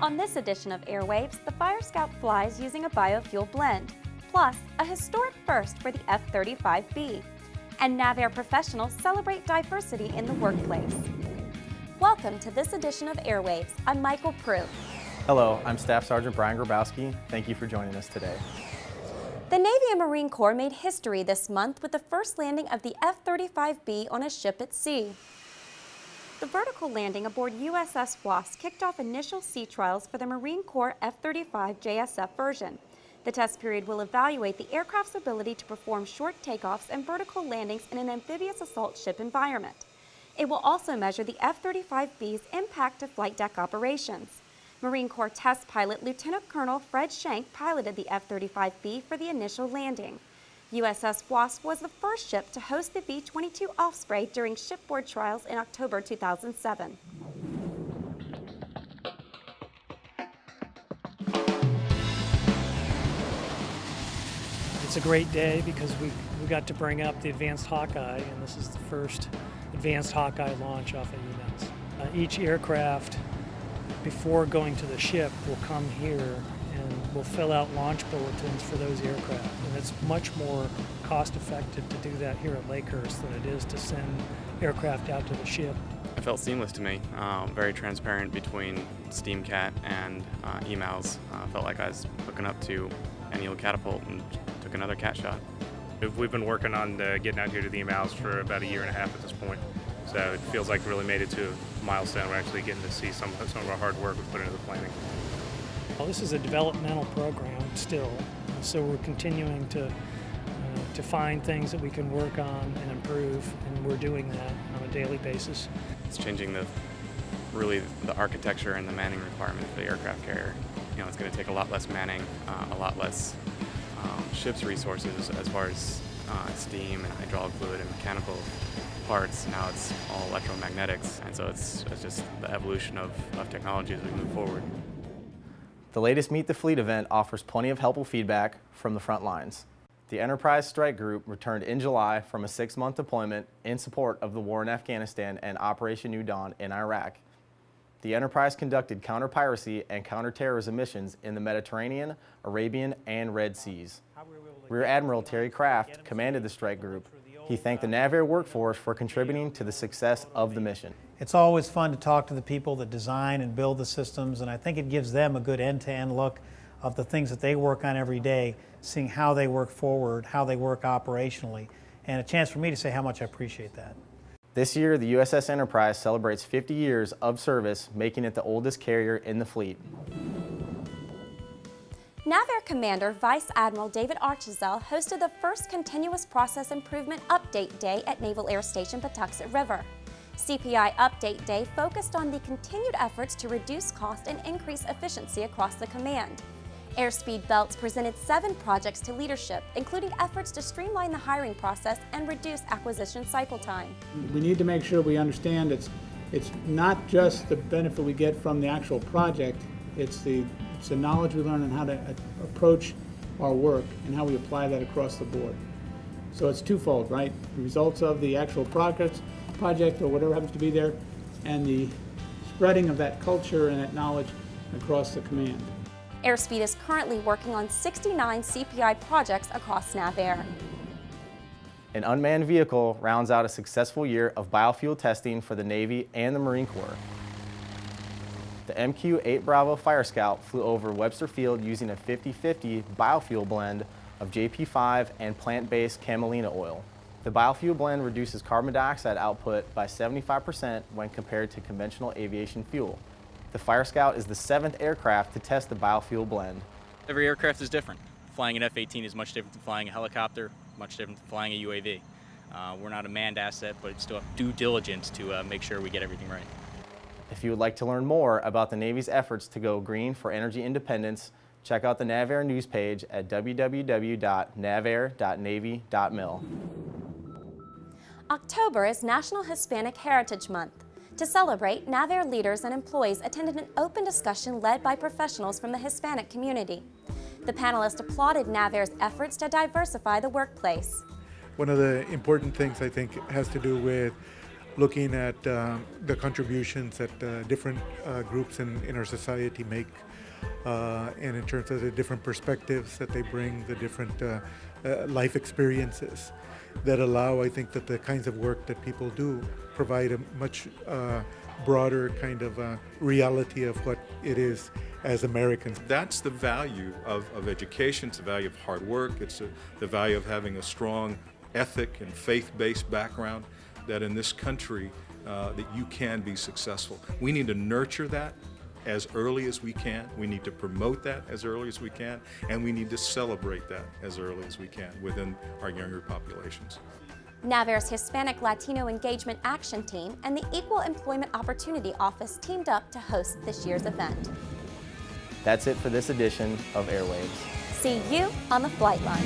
On this edition of Airwaves, the Fire Scout flies using a biofuel blend, plus a historic first for the F-35B. And NAVAIR professionals celebrate diversity in the workplace. Welcome to this edition of Airwaves. I'm Michael Prue. Hello, I'm Staff Sergeant Brian Grabowski. Thank you for joining us today. The Navy and Marine Corps made history this month with the first landing of the F-35B on a ship at sea. The vertical landing aboard USS Wasp kicked off initial sea trials for the Marine Corps F-35 JSF version. The test period will evaluate the aircraft's ability to perform short takeoffs and vertical landings in an amphibious assault ship environment. It will also measure the F-35B's impact to flight deck operations. Marine Corps test pilot Lieutenant Colonel Fred Shank piloted the F-35B for the initial landing. USS Wasp was the first ship to host the V-22 Osprey during shipboard trials in October 2007. It's a great day because we got to bring up the Advanced Hawkeye, and this is the first Advanced Hawkeye launch off of UMass. Each aircraft, before going to the ship, will come here and we'll fill out launch bulletins for those aircraft. And it's much more cost effective to do that here at Lakehurst than it is to send aircraft out to the ship. It felt seamless to me, very transparent between SteamCat and emails. Felt like I was hooking up to any old catapult and took another cat shot. We've been working on getting out here to the emails for about a year and a half at this point. So it feels like we really made it to a milestone. We're actually getting to see some of our hard work we put into the planning. Well, this is a developmental program still, so we're continuing to find things that we can work on and improve, and we're doing that on a daily basis. It's changing the architecture and the manning requirement for the aircraft carrier. You know, it's going to take a lot less manning, a lot less ship's resources as far as steam and hydraulic fluid and mechanical parts. Now it's all electromagnetics, and so it's just the evolution of technology as we move forward. The latest Meet the Fleet event offers plenty of helpful feedback from the front lines. The Enterprise Strike Group returned in July from a 6-month deployment in support of the war in Afghanistan and Operation New Dawn in Iraq. The Enterprise conducted counter-piracy and counter-terrorism missions in the Mediterranean, Arabian, and Red Seas. Rear Admiral Terry Kraft commanded the strike group. He thanked the NAVAIR workforce for contributing to the success of the mission. It's always fun to talk to the people that design and build the systems, and I think it gives them a good end-to-end look of the things that they work on every day, seeing how they work forward, how they work operationally, and a chance for me to say how much I appreciate that. This year, the USS Enterprise celebrates 50 years of service, making it the oldest carrier in the fleet. NAVAIR Commander Vice Admiral David Archazell hosted the first Continuous Process Improvement Update Day at Naval Air Station Patuxent River. CPI Update Day focused on the continued efforts to reduce cost and increase efficiency across the command. Airspeed Belts presented 7 projects to leadership, including efforts to streamline the hiring process and reduce acquisition cycle time. We need to make sure we understand it's not just the benefit we get from the actual project, it's the knowledge we learn on how to approach our work and how we apply that across the board. So it's twofold, right? The results of the actual project or whatever happens to be there, and the spreading of that culture and that knowledge across the command. Airspeed is currently working on 69 CPI projects across NAVAIR. An unmanned vehicle rounds out a successful year of biofuel testing for the Navy and the Marine Corps. The MQ-8 Bravo Fire Scout flew over Webster Field using a 50-50 biofuel blend of JP5 and plant-based camelina oil. The biofuel blend reduces carbon dioxide output by 75% when compared to conventional aviation fuel. The Fire Scout is the 7th aircraft to test the biofuel blend. Every aircraft is different. Flying an F-18 is much different than flying a helicopter, much different than flying a UAV. We're not a manned asset, but it's still have due diligence to make sure we get everything right. If you would like to learn more about the Navy's efforts to go green for energy independence, check out the NAVAIR news page at www.navair.navy.mil. October is National Hispanic Heritage Month. To celebrate, NAVAIR leaders and employees attended an open discussion led by professionals from the Hispanic community. The panelists applauded NAVAIR's efforts to diversify the workplace. One of the important things I think has to do with looking at the contributions that different groups in our society make, and in terms of the different perspectives that they bring, the different life experiences that allow, I think, that the kinds of work that people do provide a much broader kind of reality of what it is as Americans. That's the value of education. It's the value of hard work. It's the value of having a strong ethic and faith-based background, that in this country that you can be successful. We need to nurture that as early as we can. We need to promote that as early as we can, and we need to celebrate that as early as we can within our younger populations. NAVAIR's Hispanic Latino Engagement Action Team and the Equal Employment Opportunity Office teamed up to host this year's event. That's it for this edition of Airwaves. See you on the flight line.